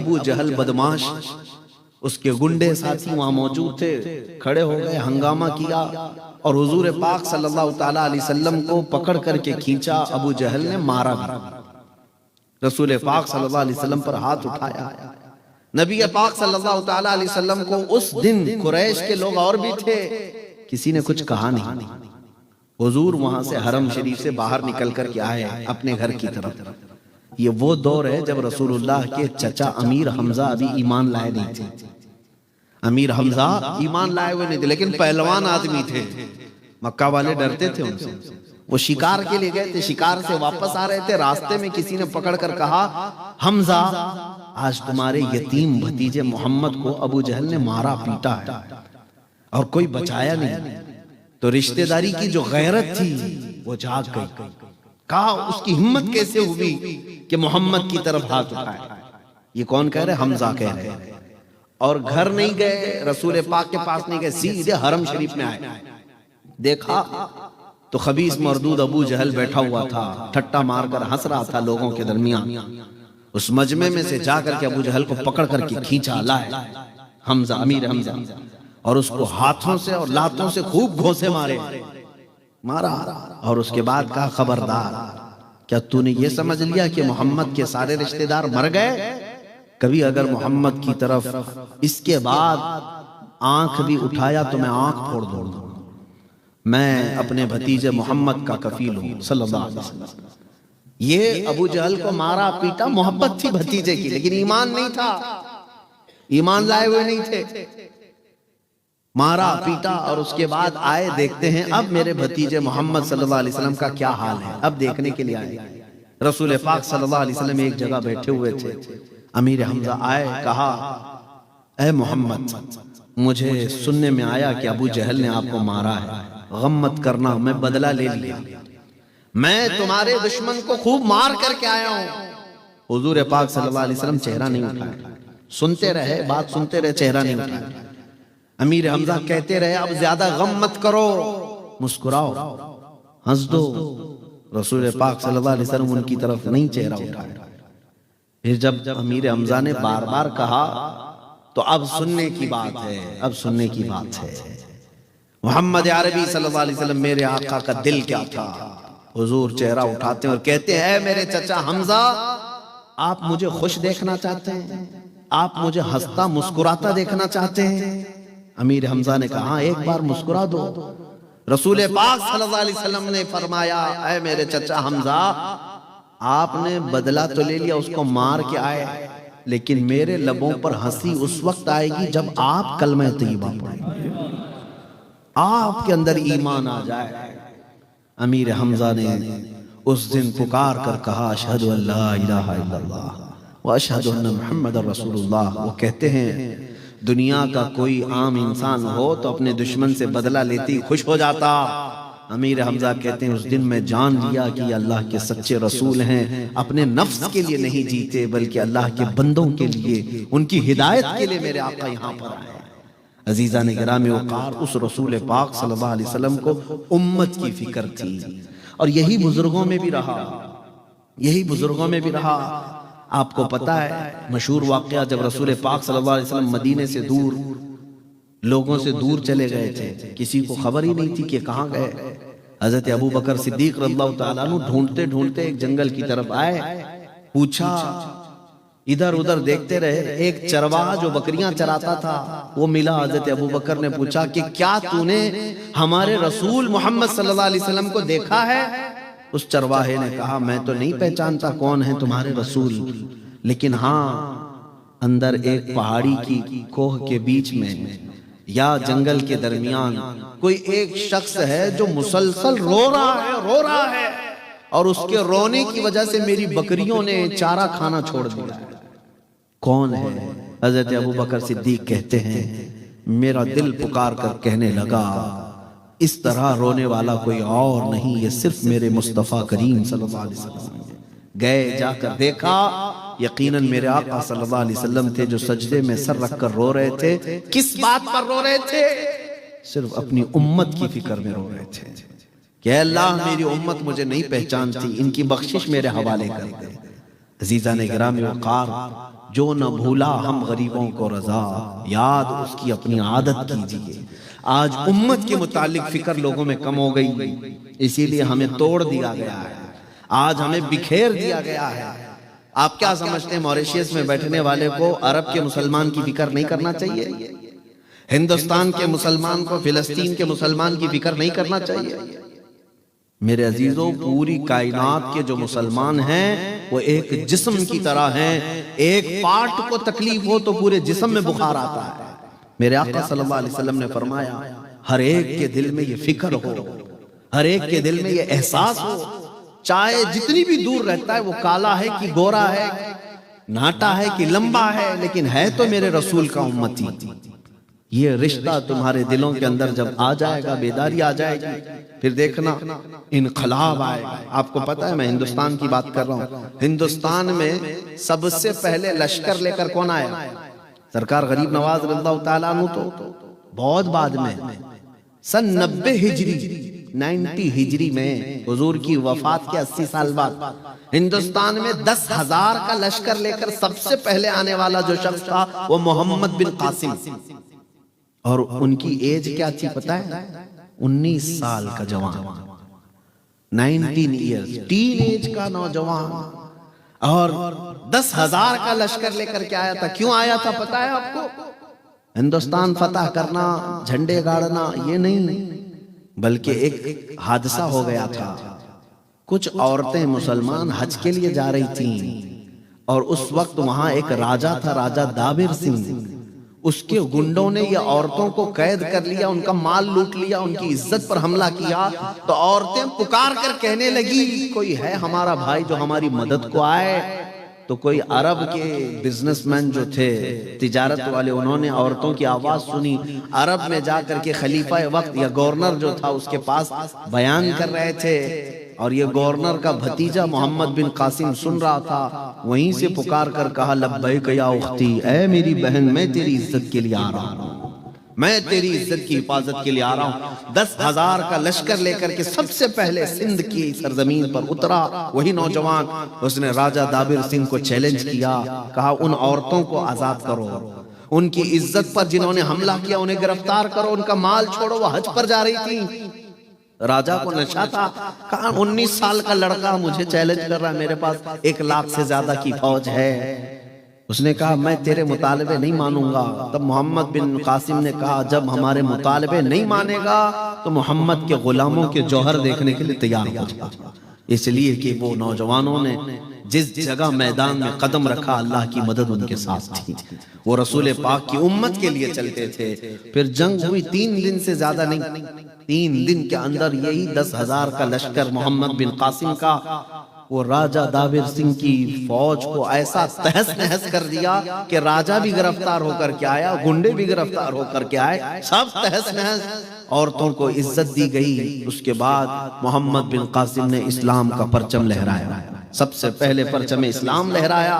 ابو جہل بدماش، اس کے گنڈے ساتھی وہاں موجود تھے، کھڑے ہو گئے، ہنگامہ کیا اور حضور پاک صلی اللہ تعالیٰ علیہ وسلم کو پکڑ کر کے کھینچا۔ ابو جہل نے مارا بھی، رسول پاک صلی اللہ علیہ وسلم پر ہاتھ اٹھایا۔ نبی پاک صلی اللہ تعالیٰ علیہ وسلم کو اس دن قریش کے لوگ اور بھی تھے، کسی نے کچھ کہا نہیں۔ حضور وہاں سے حرم شریف سے باہر نکل کر کے آئے اپنے گھر کی طرف۔ یہ وہ دور ہے جب رسول اللہ کے چچا امیر حمزہ ابھی ایمان لائے نہیں تھے۔ امیر حمزہ ایمان لائے ہوئے نہیں تھے، لیکن پہلوان آدمی تھے، مکہ والے ڈرتے تھے ان سے۔ وہ شکار کے لیے گئے تھے، شکار سے واپس آ رہے تھے، راستے میں کسی نے پکڑ کر کہا، حمزہ آج تمہارے یتیم بھتیجے محمد کو ابو جہل نے مارا پیٹا ہے اور کوئی بچایا نہیں۔ تو رشتہ داری کی جو غیرت تھی وہ جاگ گئی، کہا اس کی ہمت کیسے ہوئی کہ محمد کی طرف ہاتھ اٹھائے۔ یہ کون کہہ رہے؟ حمزہ کہہ رہے۔ اور گھر نہیں گئے، رسول پاک کے پاس نہیں گئے، سیدھے حرم شریف میں آئے۔ دیکھا تو خبیث مردود ابو جہل بیٹھا ہوا تھا، ٹھٹا مار کر ہنس رہا تھا لوگوں کے درمیان۔ اس مجمع میں سے جا کر کے ابو جہل کو پکڑ کر کے کھینچا، لائے حمزہ، امیر حمزہ، اور اس کو ہاتھوں سے اور لاتوں سے خوب گھونسے مارا، اور اس کے بعد کہا، خبردار، کیا تو نے یہ سمجھ لیا کہ محمد کے سارے رشتہ دار مر گئے؟ کبھی اگر محمد کی طرف اس کے بعد آنکھ بھی اٹھایا تو میں آنکھ پھوڑ دوں گا۔ میں اپنے بھتیجے محمد کا کفیل ہوں صلی اللہ علیہ وسلم۔ یہ ابو جہل کو مارا پیٹا، محبت تھی بھتیجے کی، لیکن ایمان نہیں تھا، ایمان لائے ہوئے نہیں تھے۔ مارا پیٹا اور اس کے بعد آئے، دیکھتے ہیں اب میرے بھتیجے محمد صلی اللہ علیہ وسلم کا کیا حال ہے، اب دیکھنے کے لیے آئے۔ رسول پاک صلی اللہ علیہ وسلم ایک جگہ بیٹھے ہوئے تھے، امیر حمزہ آئے، کہا، اے محمد، مجھے سننے میں آیا کہ ابو جہل نے آپ کو مارا ہے، غم مت کرنا، میں بدلہ لے لیا، میں تمہارے دشمن کو خوب مار کر کے آیا ہوں۔ حضور پاک صلی اللہ علیہ وسلم چہرہ نہیں اٹھایا، سنتے رہے، بات سنتے رہے، چہرہ نہیں اٹھایا۔ امیر حمزہ کہتے رہے، اب زیادہ غم مت کرو، مسکراؤ، ہنس دو۔ رسول پاک صلی اللہ علیہ وسلم ان کی طرف نہیں چہرہ اٹھایا۔ پھر جب امیر حمزہ نے بار بار کہا تو اب سننے کی بات ہے، اب سننے کی بات ہے۔ محمد عربی صلی اللہ علیہ وسلم، میرے آقا کا دل کیا تھا؟ حضور چہرہ اٹھاتے ہیں اور کہتے ہیں، اے میرے چچا حمزہ، آپ مجھے خوش دیکھنا چاہتے ہیں؟ آپ مجھے ہنستا مسکراتا دیکھنا چاہتے ہیں؟ امیر حمزہ نے کہا، ہاں، ایک بار مسکرا دو۔ رسول پاک صلی اللہ علیہ وسلم نے فرمایا، اے میرے چچا حمزہ، آپ نے بدلہ تو لے لیا، اس کو مار کے آئے، لیکن میرے لبوں پر ہنسی اس وقت آئے گی جب آپ کلمہ طیبہ پڑھیں گے، آپ کے اندر ایمان آ جائے۔ امیر حمزہ نے اس دن پکار کر کہا، اشہد ان لا الہ الا اللہ واشہد ان محمد رسول اللہ۔ وہ کہتے ہیں دنیا کا کوئی عام انسان ہو تو اپنے دشمن سے بدلہ لیتی خوش ہو جاتا۔ امیر حمزہ کہتے ہیں اس دن میں جان لیا کہ یہ اللہ کے سچے رسول ہیں، اپنے نفس کے لیے نہیں جیتے بلکہ اللہ کے بندوں کے لیے، ان کی ہدایت کے لیے میرے آقا یہاں پر آئے۔ عزیزان گرامی وقار، اس رسول پاک صلی اللہ علیہ وسلم کو امت کی فکر تھی، اور یہی بزرگوں میں بھی رہا، یہی بزرگوں میں بھی رہا۔ آپ کو پتا ہے مشہور واقعہ، جب رسول پاک صلی اللہ علیہ وسلم مدینے سے دور، لوگوں سے دور چلے گئے تھے، کسی کو خبر ہی نہیں تھی کہ کہاں گئے۔ حضرت ابو بکر صدیق رضی اللہ تعالیٰ عنہ ڈھونڈتے ڈھونڈتے ایک جنگل کی طرف آئے، پوچھا، ادھر ادھر دیکھتے رہے، ایک چرواہا جو بکریاں چراتا تھا وہ ملا۔ حضرت ابو بکر نے پوچھا کہ کیا تو نے ہمارے رسول محمد صلی اللہ علیہ وسلم کو دیکھا ہے؟ اس چرواہے نے کہا، میں تو نہیں پہچانتا کون ہے تمہارے رسول، لیکن ہاں اندر ایک پہاڑی کی کوہ کے بیچ میں یا جنگل کے درمیان کوئی ایک شخص ہے جو مسلسل رو رہا ہے اور اس کے رونے کی وجہ سے میری بکریوں نے چارہ کھانا چھوڑ دیا ہے۔ کون ہے؟ حضرت ابو بکر صدیق کہتے ہیں، میرا دل پکار کر کہنے لگا، اس طرح رونے والا کوئی اور نہیں، یہ صرف میرے مصطفیٰ کریم صلی اللہ علیہ وسلم۔ گئے، جا کر دیکھا، یقیناً میرے آقا صلی اللہ علیہ وسلم تھے جو سجدے میں سر رکھ کر رو رہے تھے۔ کس بات پر رو رہے تھے؟ صرف اپنی امت کی فکر میں رو رہے تھے کہ اے اللہ، میری امت مجھے نہیں پہچانتی، ان کی بخشش میرے حوالے کر دے۔ عزیزان گرامی وقار، جو نہ بھولا ہم غریبوں کو رضا، یاد اس کی اپنی عادت کیجیے۔ آج امت کے متعلق فکر لوگوں میں کم ہو گئی، اسی لیے ہمیں توڑ دیا گیا ہے، آج ہمیں بکھیر دیا گیا ہے۔ آپ کیا سمجھتے ہیں موریشیس میں بیٹھنے والے کو عرب کے مسلمان کی فکر نہیں کرنا چاہیے؟ ہندوستان کے مسلمان کو فلسطین کے مسلمان کی فکر نہیں کرنا چاہیے؟ میرے عزیزوں، پوری کائنات کے جو مسلمان ہیں وہ ایک جسم کی طرح ہیں، ایک پارٹ کو تکلیف ہو تو پورے جسم میں بخار آتا ہے۔ میرے آقا صلی اللہ علیہ وسلم نے فرمایا ہر ایک کے دل میں یہ فکر ہو، ہر ایک کے دل میں یہ احساس ہو، چاہے جتنی بھی دور رہتا ہے وہ کالا ہے کہ گورا ہے، ناٹا ہے کہ لمبا ہے، لیکن ہے تو میرے رسول کا امتی۔ یہ رشتہ تمہارے دلوں کے اندر جب آ جائے گا، بیداری آ جائے گی، پھر دیکھنا انقلاب آئے گا۔ آپ کو پتا ہے میں ہندوستان کی بات کر رہا ہوں، ہندوستان میں سب سے پہلے لشکر لے کر کون آیا؟ سرکار غریب نواز رضی اللہ تعالیٰ عنہ، تو بہت بعد میں سن 90 ہجری میں حضور کی وفات کے 80 سال بعد ہندوستان میں 10,000 کا لشکر لے کر سب سے پہلے آنے والا جو شخص تھا وہ محمد بن قاسم، اور ان کی ایج کیا تھی پتہ ہے؟ 19 سال کا جوان، 19 ایئرز، ٹین ایج کا نوجوان، اور 10,000 کا لشکر لے کر کے آیا تھا۔ کیوں آیا تھا پتہ ہے آپ کو؟ ہندوستان فتح کرنا، جھنڈے گاڑنا یہ نہیں، بلکہ ایک حادثہ ہو گیا تھا۔ کچھ عورتیں مسلمان حج کے لیے جا رہی تھیں، اور اس وقت وہاں ایک راجہ تھا، راجہ دابر سنگھ، اس کے گنڈوں نے یہ عورتوں کو قید کر لیا، ان کا مال لوٹ لیا، ان کی عزت پر حملہ کیا۔ تو عورتیں پکار کر کہنے لگی کوئی ہے ہمارا بھائی جو ہماری مدد کو آئے؟ تو کوئی عرب کے بزنس مین جو تھے، تجارت والے، انہوں نے عورتوں کی آواز سنی، عرب میں جا کر کے خلیفہ وقت یا گورنر جو تھا اس کے پاس بیان کر رہے تھے، اور یہ گورنر کا بھتیجا محمد بن قاسم سن رہا تھا۔ وہیں سے پکار کر کہا لبیک یا اختی، اے میری بہن میں تیری عزت کے لیے آ رہا ہوں، میں تیری عزت کی حفاظت کے لیے آ رہا ہوں۔ 10,000 کا لشکر لے کر کے سب سے پہلے سندھ کی سرزمین پر اترا وہی نوجوان۔ اس نے راجہ دابر سنگھ کو چیلنج کیا، کہا ان عورتوں کو آزاد کرو، ان کی عزت پر جنہوں نے حملہ کیا انہیں گرفتار کرو، ان کا مال چھوڑو، وہ حج پر جا رہی تھی۔ راجہ کو نشہ تھا، کہا 19 سال کا لڑکا مجھے چیلنج کر رہا ہے، میرے پاس 1 لاکھ سے زیادہ کی فوج ہے۔ اس نے کہا میں تیرے مطالبے نہیں مانوں گا۔ تب محمد بن قاسم نے کہا جب ہمارے مطالبے نہیں مانے گا تو محمد کے غلاموں کے جوہر دیکھنے کے لیے تیار ہو جا۔ اس لیے کہ وہ نوجوانوں نے جس جگہ میدان میں قدم رکھا اللہ کی مدد ان کے ساتھ تھی، وہ رسول پاک کی امت کے لیے چلتے تھے۔ پھر جنگ ہوئی 3 دن سے زیادہ نہیں، 3 دن کے اندر یہی 10,000 کا لشکر محمد بن قاسم کا وہ راجہ دابر سنگھ کی فوج کو ایسا تہس نہس کر دیا کہ راجہ بھی گرفتار ہو کر کے آیا، گنڈے بھی گرفتار ہو کر کے آئے، سب تہس نہس۔ عورتوں کو عزت دی گئی۔ اس کے بعد محمد بن قاسم نے اسلام کا پرچم لہرایا، سب سے پہلے پرچم اسلام لہرایا،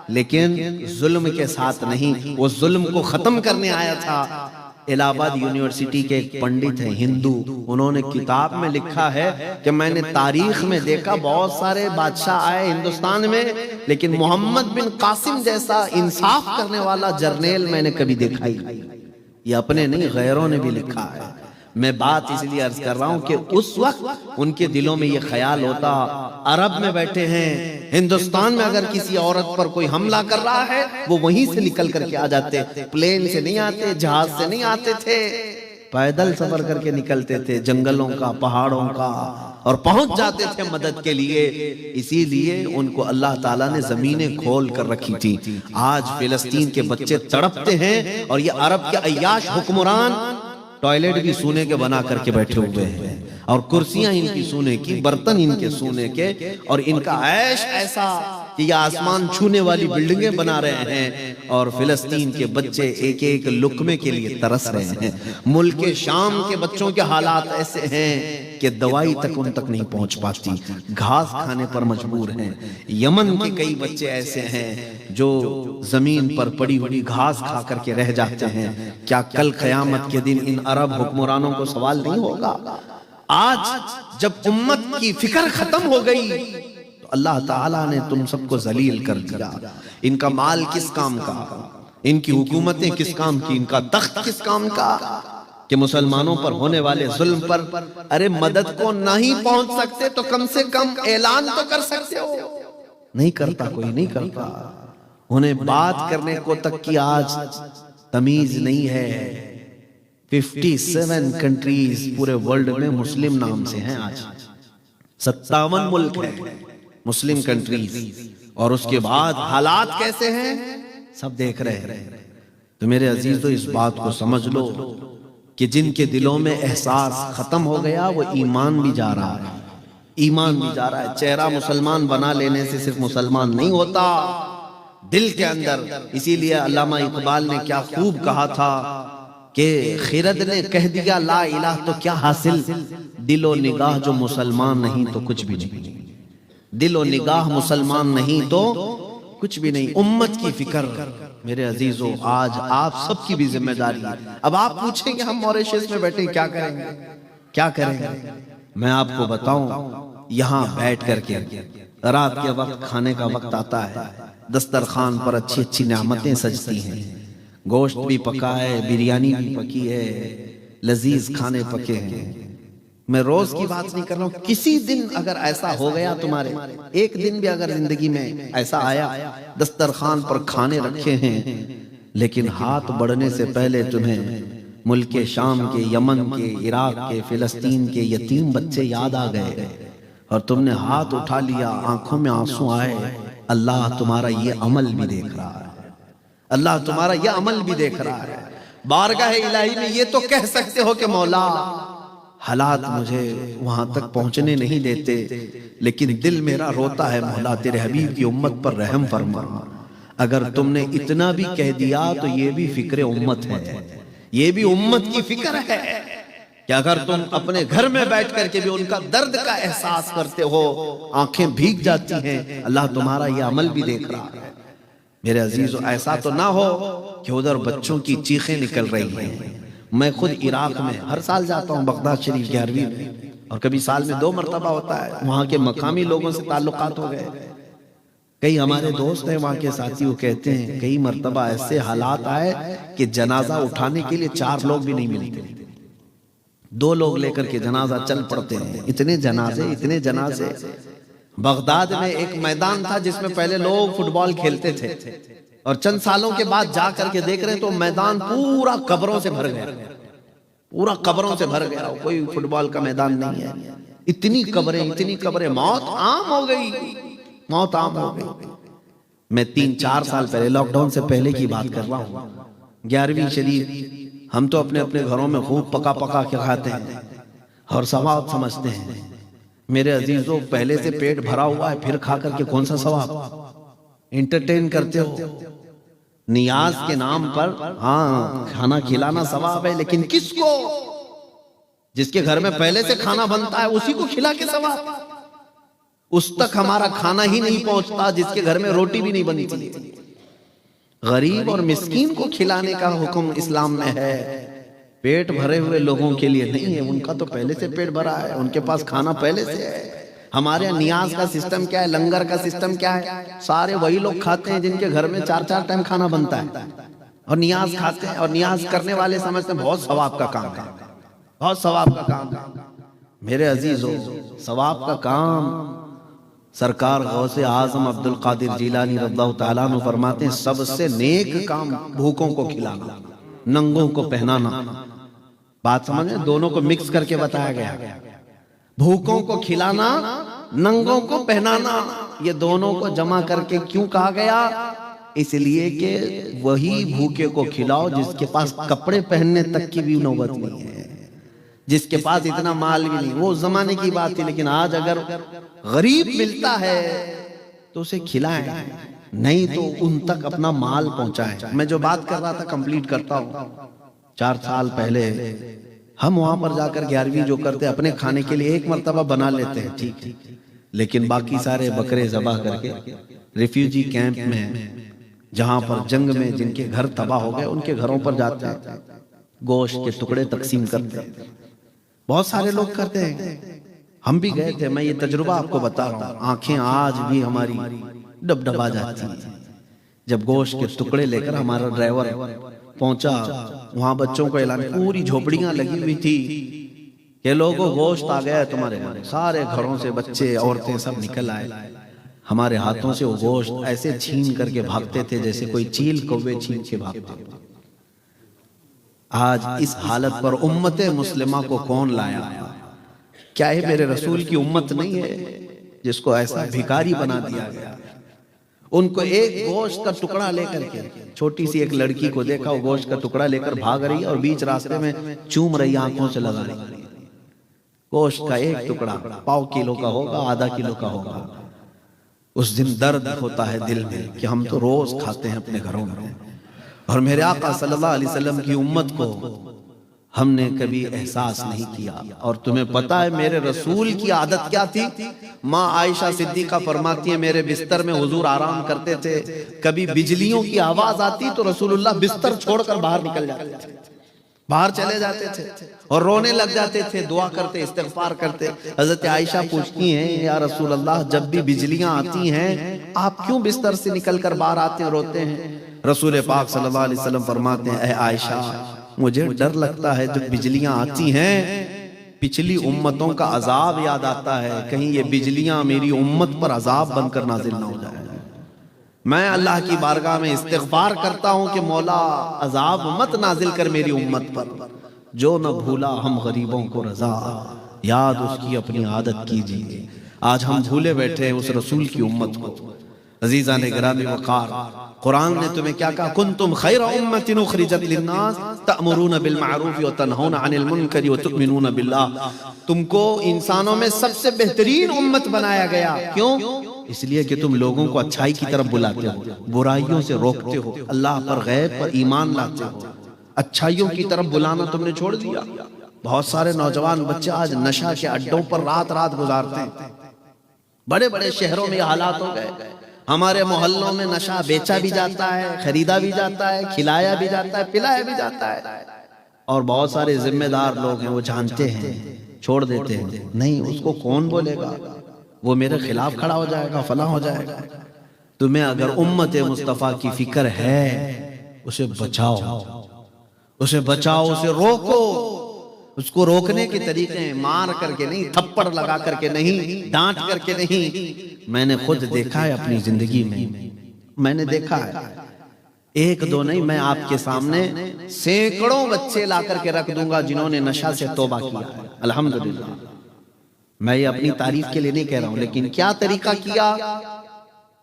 لیکن ظلم کے ساتھ نہیں، وہ ظلم کو ختم کرنے آیا تھا۔ الہ آباد یونیورسٹی کے ایک پنڈت ہیں ہندو، انہوں نے کتاب میں لکھا ہے کہ میں نے تاریخ میں دیکھا بہت سارے بادشاہ آئے ہندوستان میں، لیکن محمد بن قاسم جیسا انصاف کرنے والا جرنیل میں نے کبھی دیکھا ہی نہیں۔ یہ اپنے نہیں غیروں نے بھی لکھا ہے۔ میں بات اس لیے عرض کر رہا ہوں کہ اس وقت ان کے دلوں میں یہ خیال ہوتا عرب میں بیٹھے ہیں، ہندوستان میں اگر کسی عورت پر کوئی حملہ کر رہا ہے وہ وہیں سے نکل کر کے آ جاتے، پلین سے نہیں آتے، جہاز سے نہیں آتے تھے، پیدل سفر کر کے نکلتے تھے جنگلوں کا، پہاڑوں کا، اور پہنچ جاتے تھے مدد کے لیے۔ اسی لیے ان کو اللہ تعالیٰ نے زمینیں کھول کر رکھی تھی۔ آج فلسطین کے بچے تڑپتے ہیں، اور یہ عرب کے عیاش حکمران ٹوائلٹ بھی سونے کے بنا کر کے بیٹھے ہوئے ہیں، اور کرسیاں ان کی سونے کی، برتن ان کے سونے کے، اور ان کا عیش ایسا کہ یہ آسمان چھونے والی بلڈنگیں بنا رہے ہیں، اور فلسطین کے بچے ایک ایک لقمے کے لیے ترس رہے ہیں۔ ملک شام کے بچوں کے حالات ایسے ہیں کہ دوائی تک ان تک نہیں پہنچ پاتی، گھاس کھانے پر مجبور ہیں۔ یمن کے کئی بچے ایسے ہیں جو زمین پر پڑی ہوئی گھاس کھا کر کے رہ جاتے ہیں۔ کیا کل قیامت کے دن ان عرب حکمرانوں کو سوال نہیں ہوگا؟ آج جب امت کی فکر ختم ہو گئی تو اللہ تعالیٰ نے تم سب کو ذلیل کر دیا. ان کا مال کس کام کا، ان کی حکومتیں کس کام کی، ان کا تخت کس کام کا، کہ مسلمانوں پر ہونے والے ظلم پر ارے مدد کو نہیں پہنچ سکتے تو کم سے کم اعلان تو کر سکتے ہو. نہیں کرتا، کوئی نہیں کرتا. انہیں بات کرنے کو تک کی آج تمیز نہیں ہے. 57 کنٹریز پورے ورلڈ میں مسلم نام سے ہیں. آج 57 ملک ہیں مسلم کنٹریز، اور اس کے بعد حالات کیسے ہیں سب دیکھ رہے ہیں. تو میرے عزیزو اس بات کو سمجھ لو کہ جن کے دلوں میں احساس ختم ہو گیا وہ ایمان بھی جا رہا ہے، ایمان بھی جا رہا ہے. چہرہ مسلمان بنا لینے سے صرف مسلمان نہیں ہوتا، دل کے اندر. اسی لیے علامہ اقبال نے کیا خوب کہا تھا کہ خرد نے کہہ دیا لا الہ تو کیا حاصل، دل و نگاہ جو مسلمان نہیں تو کچھ بھی نہیں. دل و نگاہ مسلمان نہیں تو کچھ بھی نہیں. امت کی فکر میرے عزیزو آج آپ سب کی بھی ذمہ داری ہے. اب آپ پوچھیں کہ ہم موریشس میں بیٹھے کیا کریں گے، کیا کریں گے؟ میں آپ کو بتاؤں، یہاں بیٹھ کر کے رات کے وقت کھانے کا وقت آتا ہے، دسترخوان پر اچھی اچھی نعمتیں سجتی ہیں، گوشت بھی پکا ہے، بریانی بھی پکی ہے، لذیذ کھانے پکے ہیں. میں روز کی بات نہیں کر رہا ہوں، کسی دن اگر ایسا ہو گیا تمہارے، ایک دن بھی اگر زندگی میں ایسا آیا دسترخوان پر کھانے رکھے ہیں لیکن ہاتھ بڑھنے سے پہلے تمہیں ملک شام کے، یمن کے، عراق کے، فلسطین کے یتیم بچے یاد آ گئے اور تم نے ہاتھ اٹھا لیا، آنکھوں میں آنسو آئے. اللہ تمہارا یہ عمل بھی دیکھ رہا ہے، اللہ تمہارا یہ عمل بھی دیکھ رہا ہے. بارگاہ الہی میں یہ تو کہہ سکتے ہو کہ مولا حالات مجھے وہاں تک پہنچنے نہیں دیتے لیکن دل میرا روتا ہے، مولا تیرے حبیب کی امت پر رحم فرما. اگر تم نے اتنا بھی کہہ دیا تو یہ بھی فکر امت ہے، یہ بھی امت کی فکر ہے کہ اگر تم اپنے گھر میں بیٹھ کر کے بھی ان کا درد کا احساس کرتے ہو، آنکھیں بھیگ جاتی ہیں، اللہ تمہارا یہ عمل بھی دیکھ رہا ہے. میرے عزیزو ایسا تو نہ ہو کہ ادھر بچوں کی چیخیں نکل رہی ہیں. میں خود عراق میں ہر سال جاتا ہوں، بغداد شریف 11ویں میں، اور کبھی سال میں 2 مرتبہ ہوتا ہے. وہاں کے مقامی لوگوں سے تعلقات ہو گئے، کئی ہمارے دوست ہیں وہاں کے ساتھی، وہ کہتے ہیں کئی مرتبہ ایسے حالات آئے کہ جنازہ اٹھانے کے لیے 4 لوگ بھی نہیں ملتے، 2 لوگ لے کر کے جنازہ چل پڑتے ہیں. اتنے جنازے، اتنے جنازے. بغداد میں ایک میدان تھا جس میں پہلے لوگ فٹ بال کھیلتے تھے، اور چند سالوں کے بعد جا کر کے دیکھ رہے ہیں تو میدان پورا قبروں سے بھر گیا، پورا قبروں سے بھر گیا، کوئی فٹ بال کا میدان نہیں ہے. اتنی قبریں، اتنی قبریں. موت عام ہو گئی، موت عام ہو گئی. میں 3-4 سال پہلے، لاک ڈاؤن سے پہلے کی بات کر رہا ہوں، 11ویں شریف ہم تو اپنے اپنے گھروں میں خوب پکا پکا کے کھاتے ہیں اور ثواب سمجھتے ہیں. میرے عزیزو پہلے سے پیٹ بھرا ہوا ہے، پھر کھا کر کے کون سا ثواب؟ انٹرٹین کرتے ہو نیاز کے نام پر. ہاں کھانا کھلانا ثواب ہے، لیکن کس کو؟ جس کے گھر میں پہلے سے کھانا بنتا ہے اسی کو کھلا کے ثواب. اس تک ہمارا کھانا ہی نہیں پہنچتا جس کے گھر میں روٹی بھی نہیں بنتی. غریب اور مسکین کو کھلانے کا حکم اسلام میں ہے، پیٹ بھرے ہوئے لوگوں کے لیے نہیں ہے. ان کا تو پہلے سے پیٹ بھرا ہے، ان کے پاس کھانا پہلے سے ہے. ہمارے نیاز کا سسٹم کیا ہے، لنگر کا سسٹم کیا ہے؟ سارے وہی لوگ کھاتے ہیں جن کے گھر میں 4 ٹائم کھانا بنتا ہے اور نیاز کھاتے ہیں، اور نیاز کرنے والے سمجھتے ہیں بہت ثواب کا کام ہے، بہت ثواب کا کام ہے. میرے عزیزو ثواب کا کام سرکار غوث اعظم عبد القادر جیلانی رضی اللہ تعالیٰ عنہ فرماتے ہیں سب سے نیک کام بھوکوں کو کھلانا، ننگوں کو پہنانا. بات سمجھیں، دونوں کو مکس کر کے بتایا گیا. بھوکوں کو کھلانا، ننگوں کو پہنانا، یہ دونوں کو جمع کر کے کیوں کہا گیا؟ اس لیے کہ وہی بھوکے کو کھلاؤ جس کے پاس کپڑے پہننے تک کی بھی نوبت نہیں ہے، جس کے پاس اتنا مال بھی نہیں. وہ زمانے کی بات تھی، لیکن آج اگر غریب ملتا ہے تو اسے کھلائیں، نہیں تو ان تک اپنا مال پہنچائیں. میں جو بات کر رہا تھا کمپلیٹ کرتا ہوں. 4 سال پہلے ہم وہاں پر جا کر 11ویں جو کرتے اپنے کھانے کے لیے 1 مرتبہ بنا لیتے ہیں، ٹھیک، لیکن باقی سارے بکرے ذبح کر کے ریفیوجی کیمپ میں، جہاں پر جنگ میں جن کے گھر تباہ ہو گئے ان کے گھروں پر جاتے ہیں، گوشت کے ٹکڑے تقسیم کرتے ہیں. بہت سارے لوگ کرتے ہیں. ہم بھی گئے تھے، میں یہ تجربہ آپ کو بتا رہا ہوں، آنکھیں آج بھی ہماری ڈبڈبا جاتی ہیں جب گوشت کے ٹکڑے لے کر ہمارا ڈرائیور پہنچا، وہاں بچوں کو اعلان، پوری جھوپڑیاں لگی ہوئی تھی کہ لوگوں گوشت آ گیا ہے تمہارے گھر، سارے گھروں سے بچے عورتیں سب نکل آئے، ہمارے ہاتھوں سے وہ گوشت ایسے چھین کر کے بھاگتے تھے جیسے کوئی چیل کوے چھین کے بھاگتے تھے۔ آج اس حالت پر امت مسلمہ کو کون لایا؟ کیا یہ میرے رسول کی امت نہیں ہے جس کو ایسا بھکاری بنا دیا گیا؟ ان کو ایک گوشت کا ٹکڑا لے کر کے، چھوٹی سی ایک لڑکی کو دیکھا وہ گوشت کا ٹکڑا لے کر بھاگ رہی ہے اور بیچ راستے میں چوم رہی، آنکھوں سے لگا رہی، گوشت کا ایک ٹکڑا 1.5 کلو کا ہوگا، آدھا کلو کا ہوگا۔ اس دن درد ہوتا ہے دل میں کہ ہم تو روز کھاتے ہیں اپنے گھروں میں، اور میرے آقا صلی اللہ علیہ وسلم کی امت کو ہم نے کبھی احساس نہیں کیا۔ اور تمہیں پتا ہے میرے رسول کی عادت کیا تھی؟ ماں عائشہ صدیقہ فرماتی ہیں میرے بستر میں حضور آرام کرتے تھے، کبھی بجلیوں کی آواز آتی تو رسول اللہ بستر چھوڑ کر باہر نکل جاتے تھے، باہر چلے جاتے تھے اور رونے لگ جاتے تھے، دعا کرتے، استغفار کرتے۔ حضرت عائشہ پوچھتی ہیں یا رسول اللہ جب بھی بجلیاں آتی ہیں آپ کیوں بستر سے نکل کر باہر آتے ہیں، روتے ہیں؟ رسول پاک صلی اللہ علیہ وسلم فرماتے ہیں اے عائشہ مجھے ڈر لگتا ہے جب بجلیاں آتی ہیں پچھلی امتوں کا عذاب یاد آتا ہے، کہیں یہ بجلیاں میری امت پر عذاب بن کر نازل نہ ہو جائے۔ میں اللہ کی بارگاہ میں استغفار کرتا ہوں کہ مولا عذاب مت نازل کر میری امت پر، جو نہ بھولا ہم غریبوں کو رضا، یاد اس کی اپنی عادت کیجیے۔ آج ہم بھولے بیٹھے اس رسول کی امت کو۔ عزیزان گرامی وقار، قرآن نے تمہیں کیا کہا؟ کنتم خیر امت اخرجت للناس تأمرون بالمعروف وتنہون عن المنکر وتؤمنون باللہ۔ تم کو انسانوں میں سب سے بہترین امت بنایا گیا، کیوں؟ اس لیے کہ تم لوگوں کو اچھائی کی طرف بلاتے ہو، برائیوں سے روکتے ہو، اللہ پر غیب پر ایمان لاتے ہو، اچھائیوں کی طرف بلانا تم نے چھوڑ دیا۔ بہت سارے نوجوان بچے آج نشہ کے اڈوں پر رات رات گزارتے ہیں، بڑے بڑے شہروں میں یہ حالات ہو گئے۔ ہمارے محلوں میں نشہ بیچا بھی جاتا ہے، خریدا بھی جاتا ہے، کھلایا بھی جاتا ہے، پلایا بھی جاتا ہے، اور بہت سارے ذمہ دار لوگ ہیں وہ جانتے ہیں چھوڑ دیتے ہیں، نہیں اس کو کون بولے گا، وہ میرے خلاف کھڑا ہو جائے گا، فلاں ہو جائے گا۔ تمہیں اگر امت مصطفیٰ کی فکر ہے اسے بچاؤ، اسے بچاؤ، اسے روکو۔ اس کو روکنے کے طریقے ہیں مار کر کے نہیں، تھپڑ لگا کر کے نہیں، ڈانٹ کر کے نہیں۔ میں نے خود دیکھا ہے اپنی زندگی میں، میں نے دیکھا ہے، ایک دو نہیں، میں آپ کے سامنے سینکڑوں بچے لا کر کے رکھ دوں گا جنہوں نے نشہ سے توبہ کیا ہے، الحمدللہ۔ میں یہ اپنی تعریف کے لیے نہیں کہہ رہا ہوں، لیکن کیا طریقہ کیا؟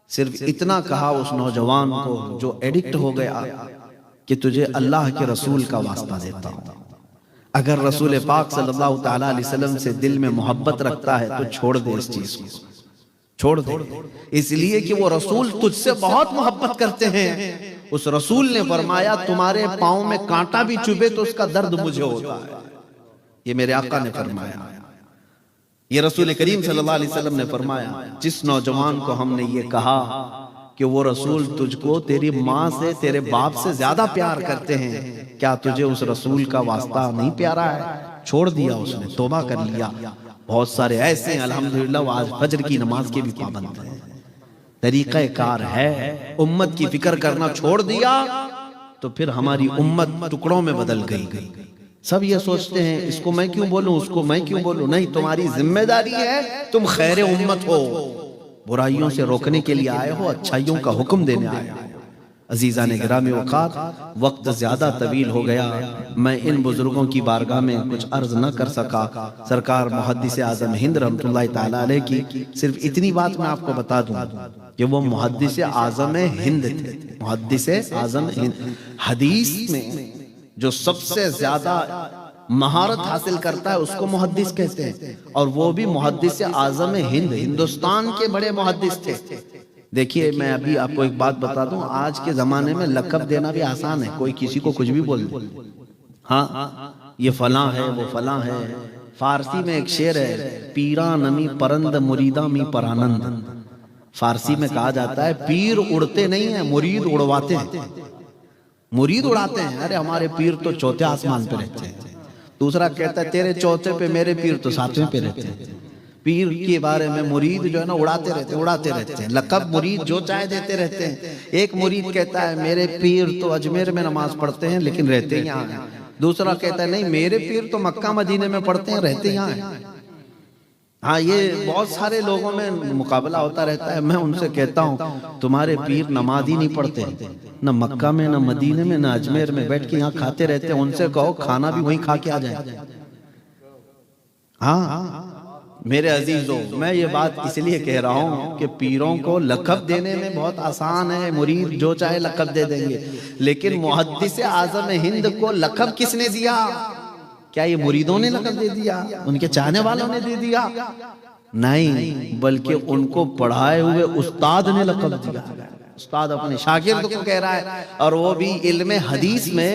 صرف اتنا کہا اس نوجوان کو جو ایڈکٹ ہو گیا کہ تجھے اللہ کے رسول کا واسطہ دیتا ہوں، اگر رسول پاک صلی اللہ تعالیٰ علیہ وسلم سے دل میں محبت رکھتا ہے تو چھوڑ دے اس چیز کو، چھوڑ دے، اس لیے کہ وہ رسول تجھ سے بہت محبت کرتے ہیں۔ اس رسول نے فرمایا تمہارے پاؤں میں کانٹا بھی چبھے تو اس کا درد مجھے ہوتا ہے، یہ میرے آقا نے فرمایا، یہ رسول کریم صلی اللہ علیہ وسلم نے فرمایا۔ جس نوجوان کو ہم نے یہ کہا کہ وہ رسول تجھ کو تیری ماں سے، تیرے باپ سے زیادہ پیار کرتے ہیں، کیا تجھے اس رسول کا واسطہ نہیں پیارا ہے؟ چھوڑ دیا اس نے، توبہ کر لیا۔ بہت سارے ایسے ہیں الحمدللہ وہ آج فجر کی نماز کے بھی پابند ہیں۔ طریقہ کار ہے، امت کی فکر کرنا چھوڑ دیا تو پھر ہماری امت ٹکڑوں میں بدل گئی۔ سب یہ سوچتے ہیں اس کو میں کیوں بولوں، اس کو میں کیوں بولوں، نہیں، تمہاری ذمہ داری ہے، تم خیر امت ہو، برائیوں سے روکنے کے لیے آئے ہو، اچھائیوں کا حکم دینے آئے ہو۔ عزیزان گرامی وقار، وقت زیادہ طویل ہو گیا، میں ان بزرگوں کی بارگاہ میں کچھ عرض نہ کر سکا۔ سرکار محدث اعظم ہند رحمۃ اللہ تعالی علیہ کی صرف اتنی بات میں آپ کو بتا دوں کہ وہ محدث اعظم ہند تھے، محدث اعظم ہند۔ حدیث میں جو سب سے زیادہ مہارت حاصل کرتا ہے اس کو محدث کہتے ہیں، اور وہ بھی محدث اعظم ہند، ہندوستان کے بڑے محدث تھے۔ دیکھیے میں ابھی آپ کو ایک بات بتا دوں، آج کے زمانے میں لقب دینا بھی آسان ہے، کوئی کسی کو کچھ بھی بول دے، ہاں یہ فلاں ہے، وہ فلاں ہے۔ فارسی میں ایک شعر ہے، پیرا نمی پرند مریدہ می پرانند۔ فارسی میں کہا جاتا ہے پیر اڑتے نہیں ہیں، مرید اڑواتے ہیں، مرید اڑاتے ہیں۔ ارے ہمارے پیر تو چوتھے آسمان پہ رہتے ہیں۔ دوسرا کہتا ہے تیرے چوتھے پہ میرے پیر تو ساتویں پہ رہتے ہیں۔ پیر کے بارے میں مرید جو ہے نا اڑاتے رہتے ہیں، لقب مرید جو چاہے دیتے رہتے ہیں۔ ایک مرید کہتا ہے میرے پیر تو اجمیر میں نماز پڑھتے ہیں لیکن رہتے یہاں ہیں، دوسرا کہتا ہے نہیں میرے پیر تو مکہ مدینے میں پڑھتے ہیں رہتے یہاں ہیں۔ ہاں یہ بہت سارے لوگوں میں مقابلہ ہوتا رہتا ہے، میں ان سے کہتا ہوں تمہارے پیر نماز ہی نہیں پڑھتے، نہ مکہ میں نہ مدینے میں نہ اجمیر میں، بیٹھ کے یہاں کھاتے رہتے ہیں، ان سے کہو کھانا بھی وہیں کھا کے آ جائیں۔ ہاں میرے عزیزوں، میں یہ بات اس لیے کہہ رہا ہوں کہ پیروں کو لقب دینے میں بہت آسان ہے، مرید جو چاہے لقب دے دیں گے، لیکن محدث اعظم ہند کو لقب کس نے دیا؟ کیا یہ مریدوں نے لقب دے دیا؟ ان کے چاہنے والوں نے دے دیا؟ نہیں، بلکہ ان کو پڑھائے ہوئے استاد نے لقب دیا۔ استاد اپنے شاگرد کو کہہ رہا ہے، اور وہ بھی علم حدیث میں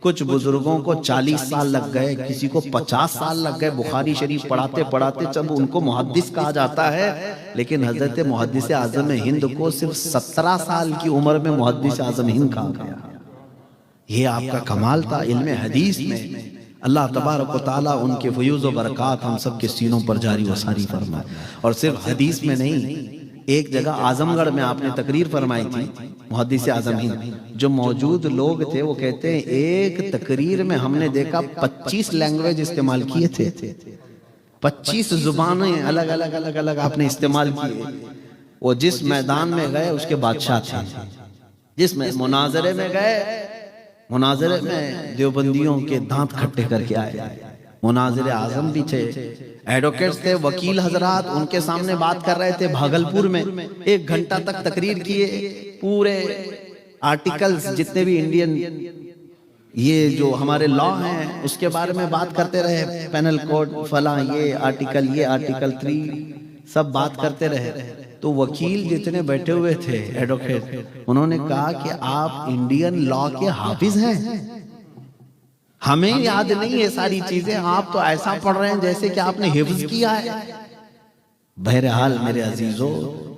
کچھ بزرگوں کو 40 سال لگ گئے، کسی کو 50 سال لگ گئے، بخاری شریف پڑھاتے پڑھاتے جب ان کو محدث کہا جاتا ہے، لیکن حضرت محدث اعظم ہند کو صرف 17 سال کی عمر میں محدث اعظم ہند کہا گیا۔ یہ آپ کا کمال تھا علم حدیث میں۔ اللہ تبارک و تعالیٰ ان کے فیوز و برکات ہم سب کے سینوں پر جاری و ساری فرمائے۔ اور صرف حدیث میں نہیں، ایک جگہ اعظم گڑھ میں آپ نے تقریر فرمائی تھی، محدث اعظم ہند، جو موجود لوگ تھے وہ کہتے ہیں ایک تقریر میں ہم نے دیکھا 25 لینگویج استعمال کیے تھے، 25 زبانیں الگ الگ آپ نے استعمال کیے۔ وہ جس میدان میں گئے اس کے بادشاہ تھے، جس میں مناظرے میں گئے، مناظرے میں دیوبندیوں کے دانت کھٹے کر کے آئے، مناظر اعظم بھی تھے، ایڈوکیٹس تھے، وکیل حضرات ان کے سامنے بات کر رہے تھے بھاگلپور میں، 1 گھنٹہ تک تقریر کیے، پورے آرٹیکلز جتنے بھی انڈین یہ جو ہمارے لا ہیں اس کے بارے میں بات کرتے رہے، پینل کوڈ فلاں، یہ آرٹیکل 3 سب بات کرتے رہے۔ تو وکیل جتنے بیٹھے ہوئے تھے ایڈوکیٹ، انہوں نے کہا کہ آپ انڈین لا کے حافظ ہیں، ہمیں یاد نہیں ہے ساری چیزیں، آپ تو ایسا پڑھ رہے ہیں جیسے کہ آپ نے حفظ کیا ہے۔ بہرحال میرے عزیزو،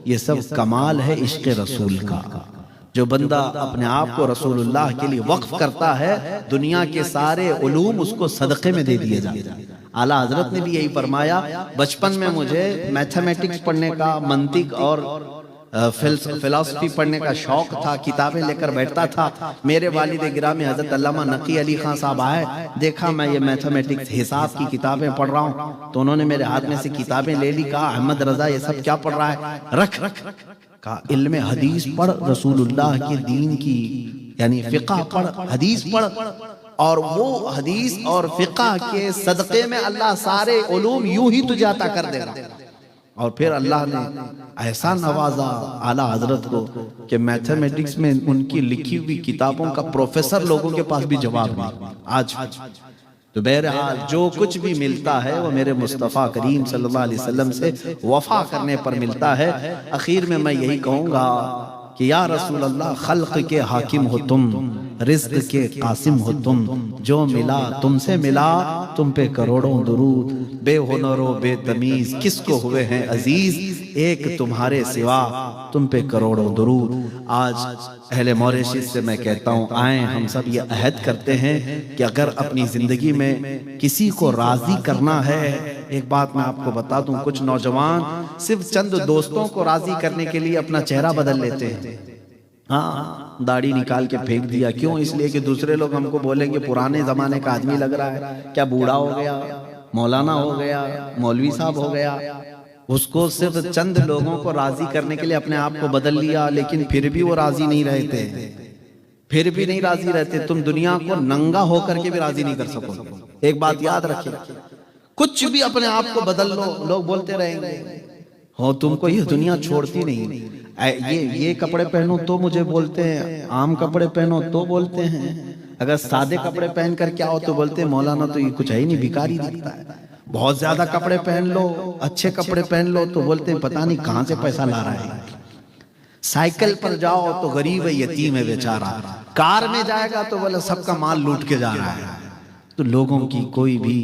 یہ سب کمال ہے عشق رسول کا۔ جو بندہ اپنے آپ کو رسول اللہ کے لیے وقف کرتا ہے، دنیا کے سارے علوم اس کو صدقے میں دے دیے جاتے ہیں۔ اعلیٰ حضرت نے بھی یہی فرمایا، بچپن میں مجھے میتھمیٹکس پڑھنے کا، منطق اور فلسفی پڑھنے کا شوق تھا، کتابیں لے کر بیٹھتا تھا۔ میرے والد گرامی حضرت علامہ نقی علی خان صاحب آئے، دیکھا میں یہ میتھمیٹکس حساب کی کتابیں پڑھ رہا ہوں، تو انہوں نے میرے ہاتھ میں سے کتابیں لے لی، کہا احمد رضا یہ سب کیا پڑھ رہا ہے؟ رکھ۔ کہا علم حدیث پڑھ، رسول اللہ کے دین کی یعنی فقہ پڑھ، حدیث پڑھ، اور وہ حدیث اور فقہ کے صدقے میں اللہ سارے علوم یوں ہی تجھے عطا کر دے گا۔ اور پھر اللہ نے ایسا نوازا اعلیٰ حضرت کو کہ میتھمیٹکس میں ان کی لکھی ہوئی کتابوں کا پروفیسر لوگوں کے پاس بھی جواب نہیں آج۔ تو بہرحال جو کچھ بھی ملتا ہے وہ میرے مصطفیٰ کریم صلی اللہ علیہ وسلم سے وفا کرنے پر ملتا ہے۔ اخیر میں میں یہی کہوں گا کہ یا رسول اللہ، خلق کے حاکم ہو تم، رزق کے قاسم ہو تم، جو ملا تم سے ملا، تم پہ کروڑوں درود، بے ہنر و بے تمیز کس کو ہوئے ہیں عزیز، ایک تمہارے سوا، تم پہ کروڑوں درود۔ آج اہل موریشیس سے میں کہتا ہوں، آئیں ہم سب یہ عہد کرتے ہیں کہ اگر اپنی زندگی میں کسی کو راضی کرنا ہے، ایک بات میں آپ کو بتا دوں، کچھ نوجوان صرف چند دوستوں کو راضی کرنے کے لیے اپنا چہرہ بدل لیتے ہیں۔ ہاں، داڑھی نکال کے پھینک دیا، کیوں؟ اس لیے کہ دوسرے لوگ ہم کو بولیں کہ پرانے زمانے کا آدمی لگ رہا ہے، کیا بوڑھا ہو گیا، مولانا ہو گیا، مولوی صاحب ہو گیا۔ اس کو صرف چند لوگوں کو راضی کرنے کے لیے اپنے آپ کو بدل لیا، لیکن پھر بھی وہ راضی نہیں رہتے، تم دنیا کو ننگا ہو کر کے بھی راضی نہیں کر سکو۔ ایک بات یاد رکھیں، کچھ بھی اپنے آپ کو بدل لو، لوگ بولتے رہیں گے ہو تم کو یہ دنیا چھوڑتی نہیں، یہ کپڑے پہنو تو مجھے بولتے ہیں، عام کپڑے پہنو تو بولتے ہیں، اگر سادے کپڑے پہن کر کیا ہو تو بولتے ہیں مولانا تو یہ کچھ ہے ہی نہیں، بھکاری دکھتا ہے، بہت زیادہ کپڑے پہن لو، اچھے کپڑے پہن لو تو بولتے ہیں پتہ نہیں کہاں سے پیسہ لا رہا ہے، سائیکل پر جاؤ تو غریب ہے، یتیم ہے بیچارہ، کار میں جائے گا تو بولے سب کا مال لوٹ کے جا رہا ہے۔ تو لوگوں کی کوئی بھی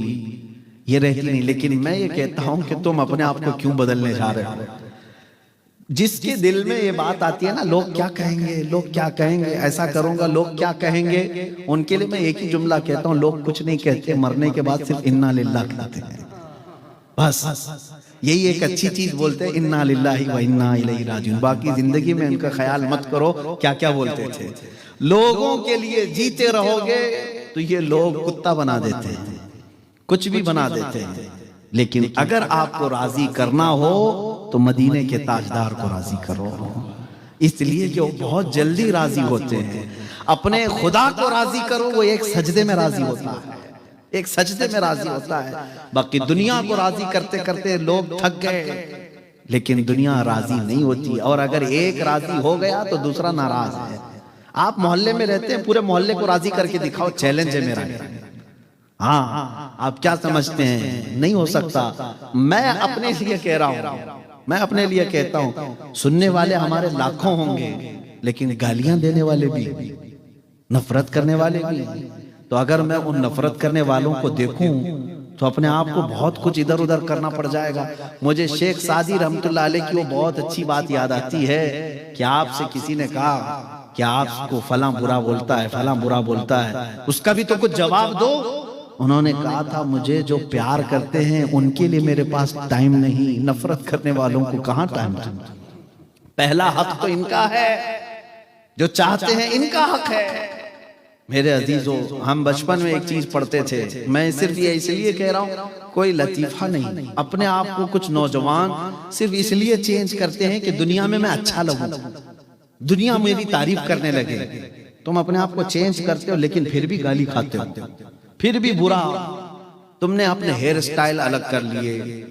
یہ رہتی نہیں، لیکن میں یہ کہتا ہوں کہ تم اپنے آپ کو کیوں بدلنے جا رہے ہو؟ جس کے دل میں یہ بات آتی ہے نا، لوگ کیا کہیں گے، لوگ کیا کہیں گے، ایسا کروں گا لوگ کیا کہیں گے، ان کے لیے میں ایک ہی جملہ کہتا ہوں، لوگ کچھ نہیں کہتے، مرنے کے بعد صرف انا للہ کہتے ہیں۔ بس یہی ایک اچھی چیز بولتے ہیں انا للہ و انا الیہ راجعون، باقی زندگی میں ان کا خیال مت کرو کیا کیا بولتے تھے۔ لوگوں کے لیے جیتے رہو گے تو یہ لوگ کتا بنا دیتے ہیں، کچھ بھی بنا دیتے ہیں، لیکن اگر آپ کو راضی کرنا ہو تو مدینے کے تاجدار کو راضی کرو، اس لیے کہ وہ بہت جلدی راضی ہوتے ہیں۔ اپنے خدا کو راضی کرو، وہ ایک سجدے میں راضی ہوتا ہے، ایک سجدے میں راضی ہوتا ہے۔ باقی دنیا کو راضی کرتے کرتے لوگ تھک گئے، لیکن دنیا راضی نہیں ہوتی، اور اگر ایک راضی ہو گیا تو دوسرا ناراض ہے۔ آپ محلے میں رہتے ہیں، پورے محلے کو راضی کر کے دکھاؤ، چیلنج ہے میرا۔ ہاں آپ کیا سمجھتے ہیں؟ نہیں ہو سکتا۔ میں اپنے لیے کہہ رہا ہوں، میں اپنے لیے کہتا ہوں، سننے والے ہمارے لاکھوں ہوں گے، لیکن گالیاں دینے والے بھی، نفرت کرنے والے بھی۔ تو اگر میں ان نفرت کرنے والوں کو دیکھوں تو اپنے آپ کو بہت کچھ ادھر ادھر کرنا پڑ جائے گا۔ مجھے شیخ سعدی رحمت اللہ علیہ کی وہ بہت اچھی بات یاد آتی ہے کہ آپ سے کسی نے کہا کہ آپ کو فلاں برا بولتا ہے، فلاں برا بولتا ہے، اس کا بھی تو کچھ جواب دو۔ انہوں نے کہا تھا مجھے جو پیار کرتے ہیں ان کے لیے میرے پاس ٹائم نہیں، نفرت کرنے والوں کو کہاں ٹائم دوں۔ پہلا حق تو ان کا ہے، جو چاہتے ہیں ان کا حق ہے۔ میرے عزیزو، ہم بچپن میں ایک چیز پڑھتے تھے، میں صرف یہ اس لیے کہہ رہا ہوں، کوئی لطیفہ نہیں، اپنے آپ کو کچھ نوجوان صرف اس لیے چینج کرتے ہیں کہ دنیا میں اچھا لگوں، دنیا میری تعریف کرنے لگے۔ تم اپنے آپ کو چینج کرتے ہو لیکن پھر بھی گالی کھاتے ہو، پھر بھی برا۔ تم نے اپنے ہیئر سٹائل الگ کر لیے،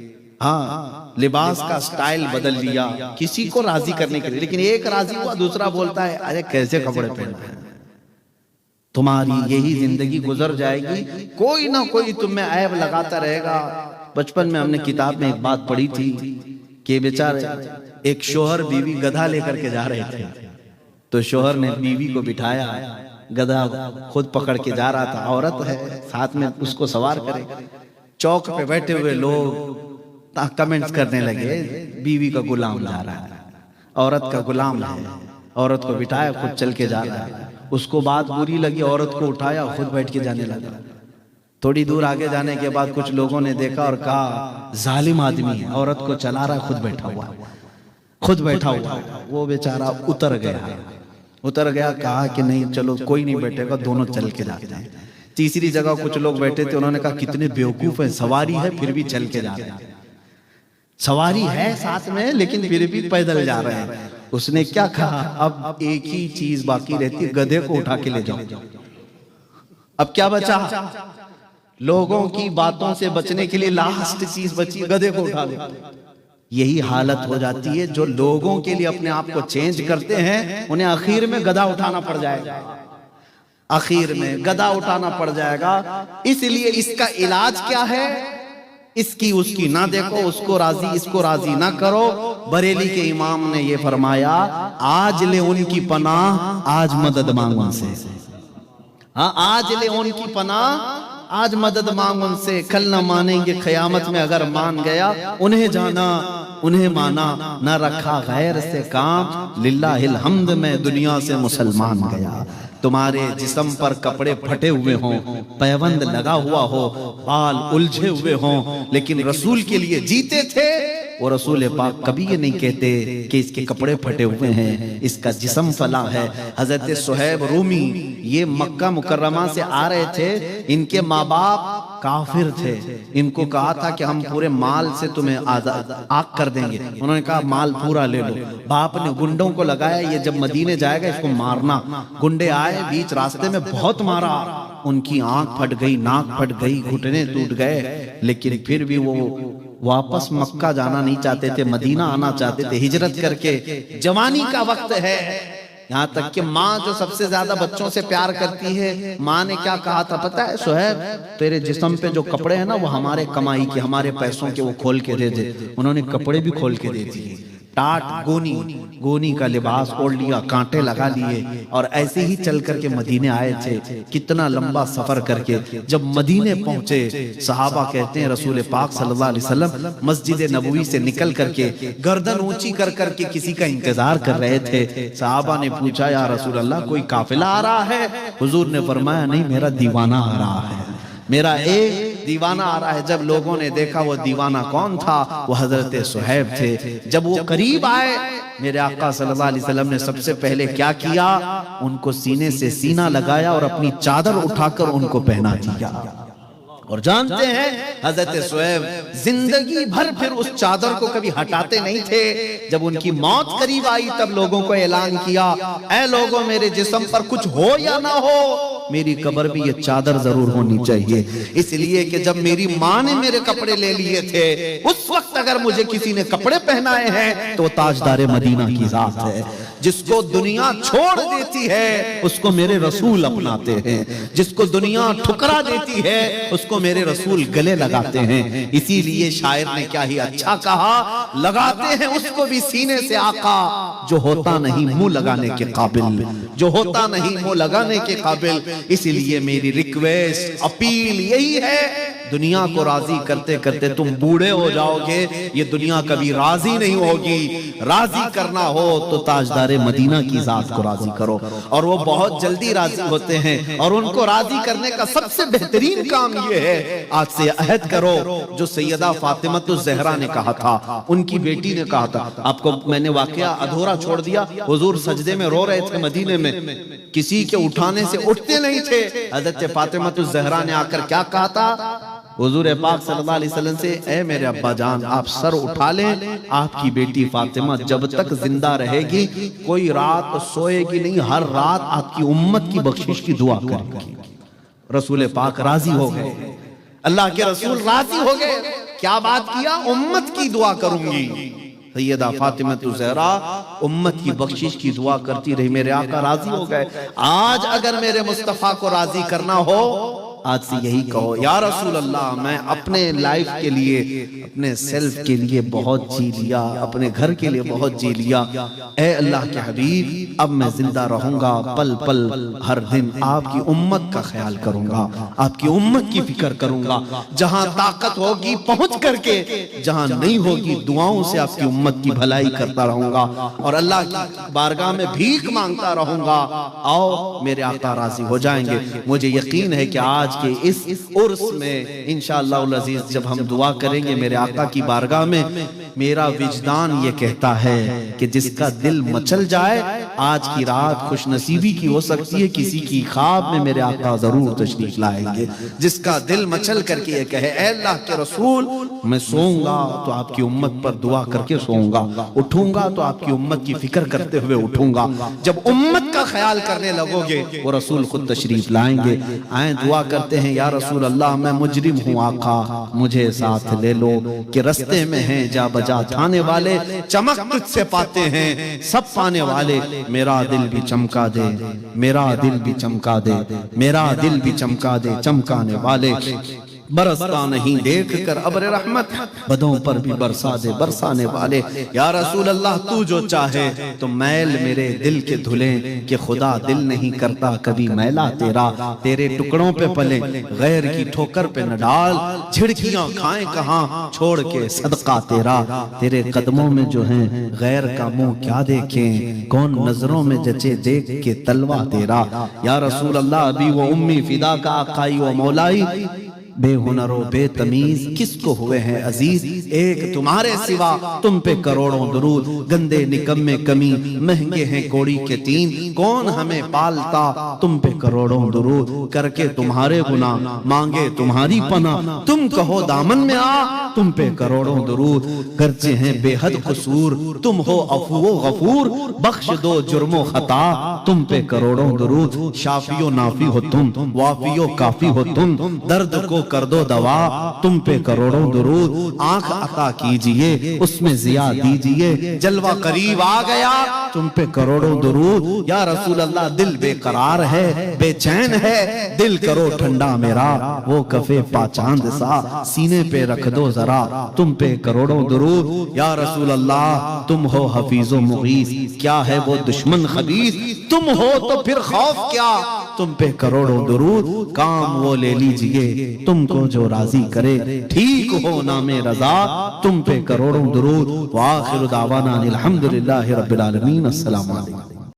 ہاں لباس کا سٹائل بدل لیا کسی کو راضی کرنے کے لیے، لیکن ایک راضی ہوا دوسرا بولتا ہے ارے کیسے کپڑے پہنتے ہیں۔ تمہاری یہی زندگی گزر جائے گی، کوئی نہ کوئی تم میں عیب لگاتا رہے گا۔ بچپن میں ہم نے کتاب میں ایک بات پڑھی تھی کہ بیچارے ایک شوہر بیوی گدھا لے کر کے جا رہے تھے، تو شوہر نے بیوی کو بٹھایا، گدھا خود پکڑ کے جا رہا تھا، عورت ہے ساتھ میں اس کو سوار کرے۔ چوک پہ بیٹھے ہوئے لوگ کمنٹس کرنے لگے بیوی کا غلام جا رہا ہے، عورت کا غلام ہے، عورت کو بٹھایا خود چل کے جا رہا ہے۔ اس کو بات بری لگی، عورت کو اٹھایا خود بیٹھ کے جانے لگا۔ تھوڑی دور آگے جانے کے بعد کچھ لوگوں نے دیکھا اور کہا ظالم آدمی ہے، عورت کو چلا رہا ہے خود بیٹھا ہوا، خود بیٹھا ہوا۔ وہ بیچارہ اتر گیا، کہا کہ نہیں چلو کوئی نہیں بیٹھے گا، دونوں چل کے جاتے ہیں۔ تیسری جگہ کچھ لوگ بیٹھے تھے، انہوں نے کہا کتنے بیوقوف ہیں، سواری ہے پھر بھی چل کے جاتے ہیں، سواری ہے ساتھ میں لیکن پھر بھی پیدل جا رہے ہیں۔ اس نے کیا کہا اب ایک ہی چیز باقی رہتی ہے، گدھے کو اٹھا کے لے جاؤ۔ اب کیا بچا؟ لوگوں کی باتوں سے بچنے کے لیے لاسٹ چیز بچی، گدھے کو اٹھا لے۔ یہی حالت ہو جاتی ہے، جو لوگوں کے لیے اپنے آپ کو چینج کرتے ہیں انہیں آخر میں گدھا اٹھانا پڑ جائے گا، آخر میں گدھا اٹھانا پڑ جائے گا۔ اس لیے اس کا علاج کیا ہے؟ اس کی نہ دیکھو، اس کو راضی نہ کرو۔ بریلی کے امام نے یہ فرمایا آج لے ان کی پناہ آج مدد مانگ ان سے، ہاں آج لے ان کی پناہ آج مدد مانگ ان سے، کل نہ مانیں گے قیامت میں، اگر مان گیا انہیں جانا انہیں مانا، نہ رکھا غیر سے کام، للہ الحمد میں دنیا سے مسلمان گیا۔ تمہارے جسم پر کپڑے پھٹے ہوئے ہوں، پیوند لگا ہوا ہو، بال الجھے ہوئے ہوں، لیکن رسول کے لیے جیتے تھے، وہ رسول پاک کبھی یہ نہیں کہتے کہ اس کے کپڑے پھٹے ہوئے ہیں، اس کا جسم فلاں ہے۔ حضرت صہیب رومی یہ مکہ مکرمہ سے آ رہے تھے، ان کے ماں باپ کافر تھے، ان کو کہا تھا کہ ہم پورے مال سے تمہیں آگ کر دیں گے، انہوں نے کہا مال پورا لے لو۔ باپ نے گنڈوں کو لگایا یہ جب مدینے جائے گا اس کو مارنا، گنڈے آئے بیچ راستے میں بہت مارا، ان کی آنکھ پھٹ گئی، ناک پھٹ گئی، گھٹنے ٹوٹ گئے، لیکن پھر بھی وہ واپس مکہ جانا نہیں چاہتے تھے، مدینہ آنا چاہتے تھے ہجرت کر کے۔ جوانی کا وقت ہے، یہاں تک کہ ماں جو سب سے زیادہ بچوں سے پیار کرتی ہے، ماں نے کیا کہا تھا پتہ ہے صہیب تیرے جسم پہ جو کپڑے ہیں نا وہ ہمارے کمائی کے، ہمارے پیسوں کے، وہ کھول کے دے دے۔ انہوں نے کپڑے بھی کھول کے دے دیے، ٹاٹ گونی کا لباس اوڑھ لیا، کانٹے لگا لیے، اور ایسے ہی چل کر کے مدینے آئے تھے۔ کتنا لمبا سفر کر کے جب مدینے پہنچے، صحابہ کہتے ہیں رسول پاک صلی اللہ علیہ وسلم مسجد نبوی سے نکل کر کے گردن اونچی کر کر کے کسی کا انتظار کر رہے تھے۔ صحابہ نے پوچھا یا رسول اللہ کوئی قافلہ آ رہا ہے؟ حضور نے فرمایا نہیں، میرا دیوانہ آ رہا ہے، میرا ایک دیوانہ آ رہا ہے. جب لوگوں نے دیکھا وہ دیوانہ کون تھا, وہ حضرت صہیب تھے. جب وہ قریب آئے, میرے آقا صلی اللہ علیہ وسلم نے سب سے پہلے کیا کیا, ان کو سینے سے سینہ لگایا اور اپنی چادر اٹھا کر ان کو پہنا دیا. اور جانتے ہیں حضرت صہیب زندگی بھر پھر اس چادر کو کبھی ہٹاتے نہیں تھے. جب ان کی موت قریب آئی تب لوگوں کو اعلان کیا, اے لوگوں میرے جسم پر کچھ ہو یا نہ ہو, میری قبر بھی یہ چادر ضرور ہونی چاہیے. اس لیے کہ جب میری ماں نے میرے کپڑے لے لیے تھے, اس وقت اگر مجھے کسی نے کپڑے پہنائے ہیں تو تاجدار مدینہ کی ذات ہے. جس کو دنیا چھوڑ دیتی ہے اس کو میرے رسول اپناتے ہیں, جس کو دنیا ٹھکرا دیتی ہے اس کو میرے رسول گلے لگاتے ہیں. اسی لیے شاعر نے کیا ہی اچھا کہا, لگاتے ہیں اس کو بھی سینے سے آقا جو ہوتا نہیں منہ لگانے کے قابل, جو ہوتا نہیں منہ لگانے کے قابل. اسی لیے میری ریکویسٹ اپیل یہی ہے, دنیا کو راضی کرتے کرتے تم بوڑھے ہو جاؤ گے, یہ دنیا کبھی راضی نہیں ہوگی. راضی کرنا ہو تو تاجدار مدینہ کی ذات کو راضی کرو, اور وہ بہت جلدی راضی ہوتے ہیں. اور ان کو راضی کرنے کا سب سے بہترین کام یہ ہے, آج سے عہد کرو جو سیدہ فاطمہ الزہرا نے کہا تھا, ان کی بیٹی نے کہا تھا. آپ کو میں نے واقعہ ادھورا چھوڑ دیا. حضور سجدے میں رو رہے تھے مدینے میں, کسی کے اٹھانے سے اٹھتے نہیں تھے. حضرت فاطمہ الزہرا نے آ کر کیا کہا تھا حضور پاک صلی اللہ علیہ وسلم سے, اے میرے ابا جان آپ سر اٹھا لیں, آپ کی بیٹی فاطمہ جب تک زندہ رہے گی کوئی رات سوئے گی نہیں, ہر رات آپ کی امت کی بخشش کی دعا کرے گی. رسول پاک راضی ہو گئے, اللہ کے رسول راضی ہو گئے. کیا بات کیا, امت کی دعا کروں گی. سیدہ فاطمہ الزہرا امت کی بخشش کی دعا کرتی رہی, میرے آقا راضی ہو گئے. آج اگر میرے مصطفیٰ کو راضی کرنا ہو, آج سے یہی کہو, یا رسول اللہ میں اپنے لائف کے لیے, اپنے سیلف کے لیے بہت جی لیا, اپنے گھر کے لیے بہت جی لیا. اے اللہ کے حبیب اب میں زندہ رہوں گا, پل پل ہر دن آپ کی امت کا خیال کروں گا, آپ کی امت کی فکر کروں گا. جہاں طاقت ہوگی پہنچ کر کے, جہاں نہیں ہوگی دعاؤں سے آپ کی امت کی بھلائی کرتا رہوں گا, اور اللہ کی بارگاہ میں بھیک مانگتا رہوں گا. آؤ میرے آقا راضی ہو جائیں گے. مجھے یقین ہے کہ آج کہ اس عرس میں انشاءاللہ العزیز جب ہم دعا کریں گے میرے آقا کی بارگاہ میں, میرا وجدان یہ کہتا ہے کہ جس کا دل مچل جائے, آج کی رات خوش نصیبی کی ہو سکتی ہے, کسی کی خواب میں میرے آقا ضرور تشریف لائیں گے. جس کا دل مچل کر کے یہ کہے, اے اللہ کے رسول میں سوؤں گا تو آپ کی امت پر دعا کر کے سوؤں گا, اٹھوں گا تو آپ کی امت کی فکر کرتے ہوئے اٹھوں گا. جب امت کا خیال کرنے لگو گے وہ رسول خود تشریف لائیں گے. آئیں دعا کرتے ہیں, یا رسول اللہ میں مجرم ہوں آقا مجھے ساتھ لے لو, کہ رستے میں ہیں جا بجا تھانے والے, چمک تجھ سے پاتے ہیں سب پانے والے. میرا دل بھی چمکا دے, میرا دل بھی چمکا دے, میرا دل بھی چمکا دے چمکانے والے. برستا نہیں دیکھ کر ابر رحمت, بدوں پر بھی برسا دے برسانے والے. یا رسول اللہ تو جو چاہے تو میل میرے دل کے دھلیں, کہ خدا دل نہیں کرتا کبھی میلا تیرا. تیرے ٹکڑوں پہ پلے غیر کی ٹھوکر پہ نہ ڈال, جھڑکیاں کھائیں کہاں چھوڑ کے صدقہ تیرا. تیرے قدموں میں جو ہیں غیر کا منہ کیا دیکھیں, کون نظروں میں جچے دیکھ کے تلوا تیرا. یا رسول اللہ ابھی وہ امی فدا کا آقائی و مولائی, بے ہنر و بے تمیز کس کو ہوئے ہیں عزیز. ایک تمہارے سوا تم پہ کروڑوں درود, گندے نکمے کمی مہنگے ہیں کوڑی کے تین. کون ہمیں پالتا تم پہ کروڑوں درود, کر کے تمہارے گناہ مانگے تمہاری پناہ. تم کہو دامن میں آ تم پہ کروڑوں درود, گرچہ ہیں بے حد قصور تم ہو عفو و غفور. بخش دو جرم و خطا تم پہ کروڑوں درود, شافی و نافی ہو تم, وافی و کافی ہو تم. درد کو کر دو دوا تم پہ کروڑوں درود. آنکھ عطا کیجئے اس میں ضیاء دیجئے, جلوہ قریب آ گیا تم پہ کروڑوں درود. یا رسول اللہ دل بے قرار ہے بے چین ہے, دل کرو ٹھنڈا میرا وہ کفے پاچاند سا, سینے پہ رکھ دو ذرا تم پہ کروڑوں درود. یا رسول اللہ تم ہو حفیظ و مغیث, کیا ہے وہ دشمن خبیث. تم ہو تو پھر خوف کیا تم پہ کروڑوں درود. کام وہ لے لیجئے تم کو جو راضی کرے, ٹھیک ہو نام رضا تم پہ کروڑوں درود. وآخر دعوانا الحمدللہ رب العالمین. السلام علیکم.